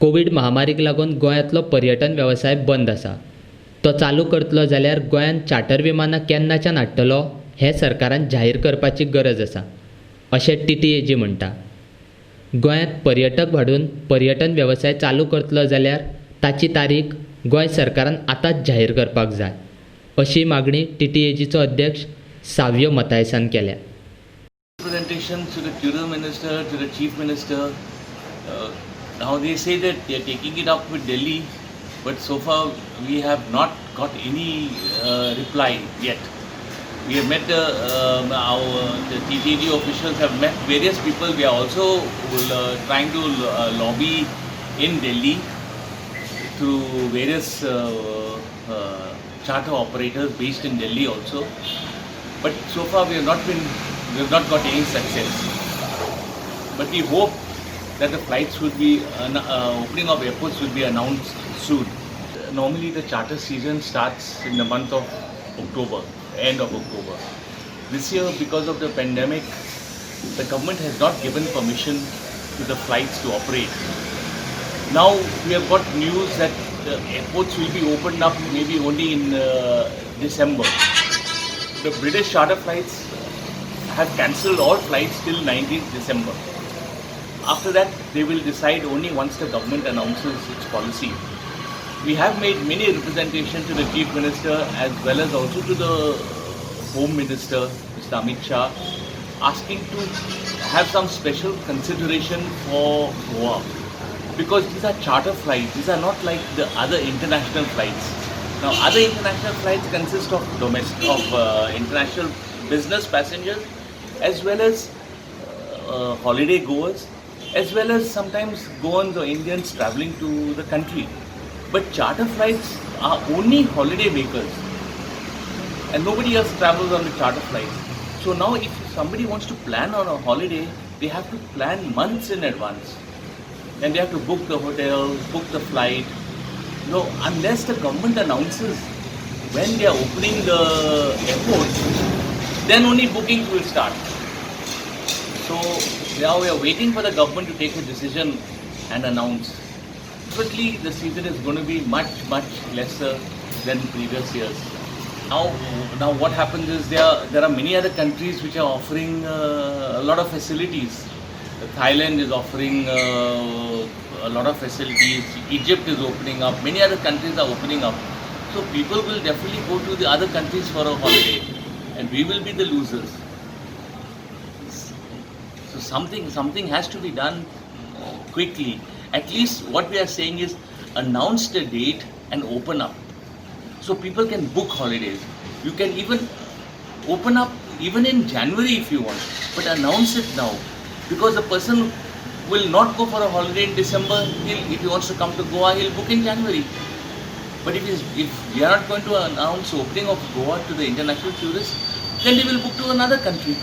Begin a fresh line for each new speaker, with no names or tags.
Covid महामारीक लागून गोंयांतलो पर्यटन वेवसाय बंद आसा. तो चालू करतलो जाल्यार गोंयांत चार्टर विमानां केन्नाच्यान हाडटलो हें सरकारान जाहीर करपाची गरज आसा, अशें TTAG म्हणटा. गोंयांत पर्यटक वाडून पर्यटन वेवसाय चालू करतलो जाल्यार ताची तारीख गोंय सरकारान आतांच जाहीर करपाक जाय, अशी मागणी TTAGचो अध्यक्ष साव्य मतायसान केल्या.
Representation to the tourism minister, to the chief minister. Now they say that they are taking it up with Delhi, but so far we have not got any reply yet. We have met the TTAG officials have met various people. We are also trying to lobby in Delhi through various charter operators based in Delhi also. But so far we have not got any success. But we hope that the flights will be opening of airports will be announced soon. Normally the charter season starts in the month of October, end of October. This year, because of the pandemic, the government has not given permission to the flights to operate. Now we have got news that the airports will be opened up maybe only in December. The British charter flights have cancelled all flights till 19th December. After that, they will decide only once the government announces its policy. We have made many representations to the Chief Minister as well as also to the Home Minister, Mr. Amit Shah, asking to have some special consideration for Goa. Because these are charter flights, these are not like the other international flights. Now, other international flights consist of international business passengers as well as holiday goers, as well as sometimes Goans or Indians travelling to the country. But charter flights are only holiday makers and nobody else travels on the charter flights. So now if somebody wants to plan on a holiday, they have to plan months in advance. And they have to book the hotel, book the flight. No, unless the government announces when they are opening the airport, then only bookings will start. So now we are waiting for the government to take a decision and announce. Definitely the season is going to be much lesser than previous years. Now what happens is there are many other countries which are offering a lot of facilities. Thailand is offering a lot of facilities. Egypt is opening up. Many other countries are opening up. So people will definitely go to the other countries for a holiday, and we will be the losers. So something has to be done quickly. At least what we are saying is announce the date and open up, so people can book holidays. You can even open up even in January if you want, but announce it now, because a person will not go for a holiday in December. If he wants to come to Goa, he'll book in January. But if we are not going to announce opening of Goa to the international tourists, then they will book to another country.